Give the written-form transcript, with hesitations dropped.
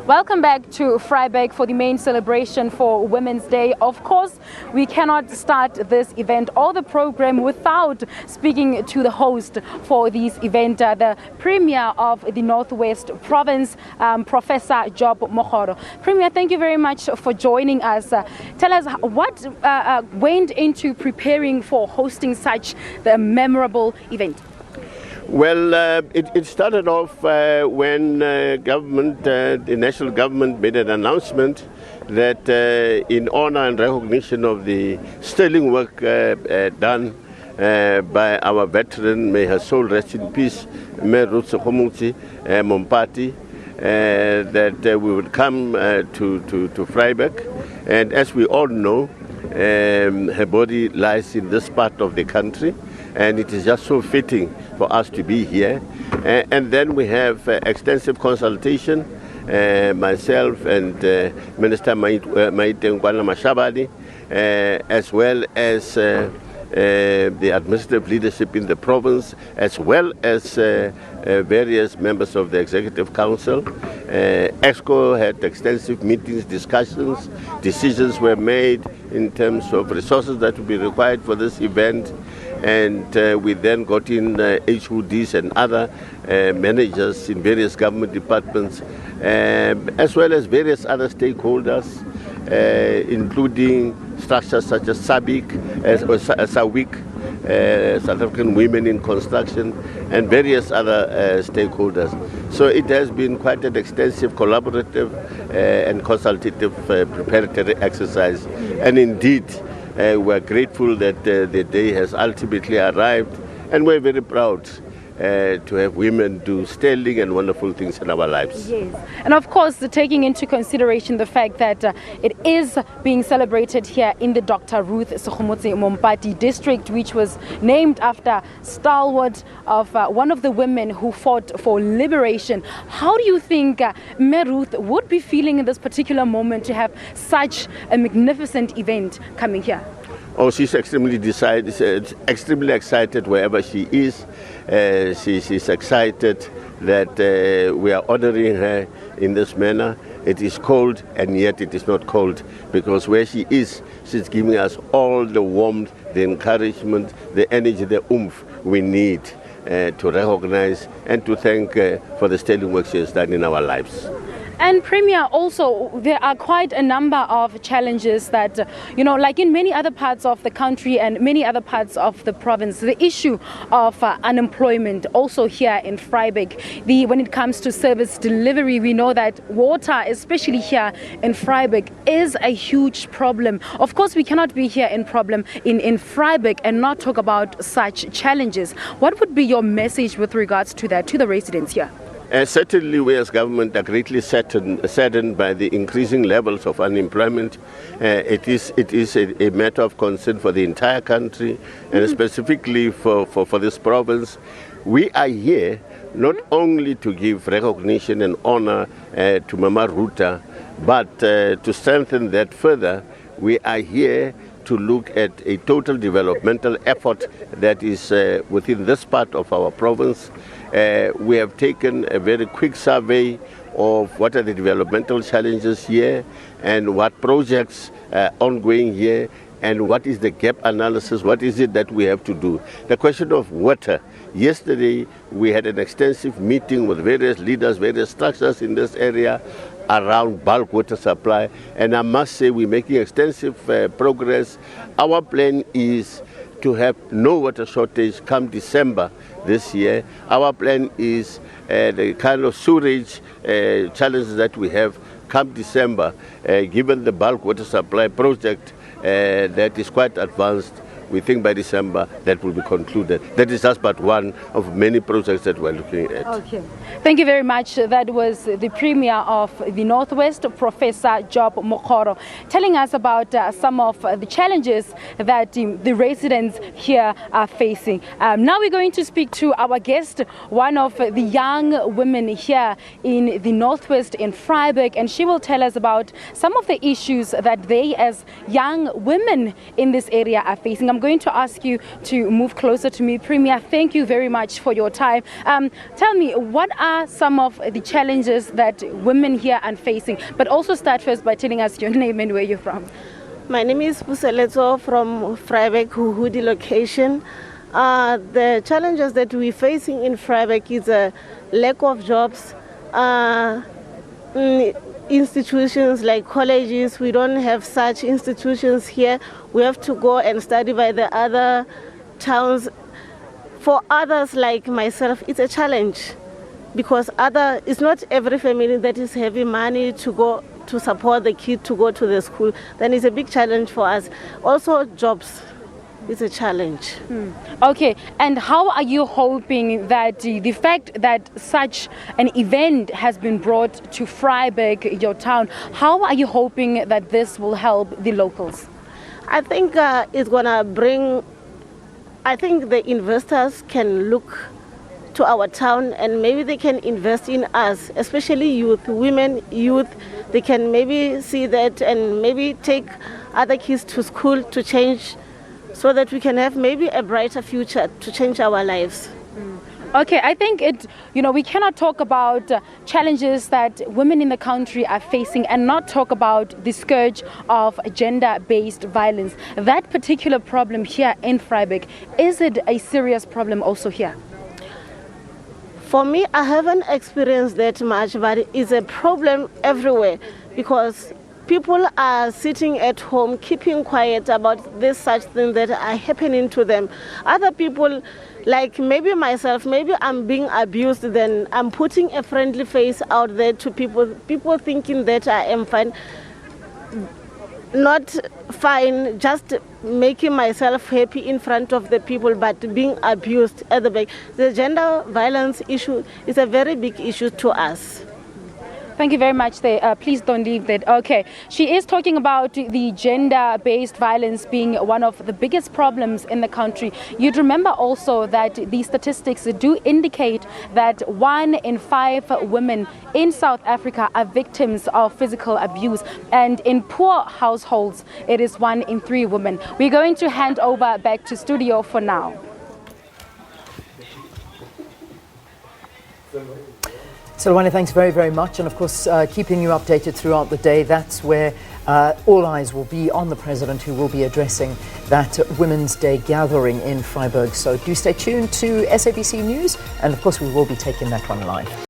Welcome back to Vryburg for the main celebration for Women's Day. Of course, we cannot start this event or the program without speaking to the host for this event, the Premier of the Northwest Province, Professor Job Magkoro. Premier, thank you very much for joining us. Tell us what went into preparing for hosting such the memorable event. Well, it started off when the national government made an announcement that in honor and recognition of the sterling work done by our veteran, may her soul rest in peace, Ruth Mompati, that we would come to Vryburg. And as we all know, her body lies in this part of the country, and it is just so fitting for us to be here. And then we have extensive consultation, myself and Minister Maite Mashabadi, as well as the administrative leadership in the province, as well as various members of the Executive Council. EXCO had extensive meetings, discussions, decisions were made in terms of resources that would be required for this event. And we then got in HODs and other managers in various government departments, as well as various other stakeholders, including structures such as SABC, South African Women in Construction, and various other stakeholders. So it has been quite an extensive collaborative and consultative preparatory exercise. And indeed, we're grateful that the day has ultimately arrived, and we're very proud to have women do sterling and wonderful things in our lives. Yes, and of course, taking into consideration the fact that it is being celebrated here in the Dr. Ruth Mompati district, which was named after stalwart of one of the women who fought for liberation. How do you think Ruth would be feeling in this particular moment to have such a magnificent event coming here? Oh, she's extremely excited wherever she is. She's excited that we are honoring her in this manner. It is cold, and yet it is not cold, because where she is, she's giving us all the warmth, the encouragement, the energy, the oomph we need to recognize and to thank for the sterling work she has done in our lives. And Premier, also, there are quite a number of challenges that, like in many other parts of the country and many other parts of the province, the issue of unemployment also here in Vryburg. When it comes to service delivery, we know that water, especially here in Vryburg, is a huge problem. Of course, we cannot be here in Vryburg and not talk about such challenges. What would be your message with regards to that, to the residents here? Certainly, we as government are greatly saddened by the increasing levels of unemployment. It is a matter of concern for the entire country, and specifically for this province. We are here not only to give recognition and honor to Mama Ruta, but to strengthen that further. We are here to look at a total developmental effort that is within this part of our province. We have taken a very quick survey of what are the developmental challenges here and what projects are ongoing here, and what is the gap analysis, what is it that we have to do. The question of water. Yesterday we had an extensive meeting with various leaders, various structures in this area around bulk water supply, and I must say we're making extensive progress. Our plan is to have no water shortage come December this year. Our plan is the kind of sewerage challenges that we have come December, given the bulk water supply project that is quite advanced. We think by December that will be concluded. That is just but one of many projects that we're looking at. Okay. Thank you very much. That was the Premier of the Northwest, Professor Job Magkoro, telling us about some of the challenges that the residents here are facing. Now we're going to speak to our guest, one of the young women here in the Northwest in Vryburg, and she will tell us about some of the issues that they as young women in this area are facing. I'm going to ask you to move closer to me. Premier, thank you very much for your time. Tell me, what are some of the challenges that women here are facing? But also start first by telling us your name and where you're from. My name is Puseleto from Vryburg, Huhudi location. The challenges that we're facing in Vryburg is a lack of jobs. Institutions like colleges, we don't have such institutions here. We have to go and study by the other towns. For others like myself, it's a challenge because it's not every family that is having money to go to support the kid to go to the school. Then it's a big challenge for us. Also jobs. It's a challenge. Okay, and how are you hoping that the fact that such an event has been brought to Vryburg, your town, how are you hoping that this will help the locals? I think it's going to bring, I think the investors can look to our town and maybe they can invest in us, especially youth, women, youth. They can maybe see that and maybe take other kids to school to change so that we can have maybe a brighter future to change our lives. Okay, I think we cannot talk about challenges that women in the country are facing and not talk about the scourge of gender-based violence. That particular problem here in Vryburg, is it a serious problem also here? For me, I haven't experienced that much, but it's a problem everywhere because people are sitting at home, keeping quiet about this such things that are happening to them. Other people, like maybe myself, maybe I'm being abused, then I'm putting a friendly face out there to people. People thinking that I am fine. Not fine, just making myself happy in front of the people, but being abused at the back. The gender violence issue is a very big issue to us. Thank you very much there. Please don't leave that. Okay. She is talking about the gender-based violence being one of the biggest problems in the country. You'd remember also that the statistics do indicate that 1 in 5 women in South Africa are victims of physical abuse. And in poor households, it is 1 in 3 women. We're going to hand over back to studio for now. Silwana, thanks very, very much. And of course, keeping you updated throughout the day. That's where all eyes will be on the President, who will be addressing that Women's Day gathering in Vryburg. So do stay tuned to SABC News. And of course, we will be taking that one live.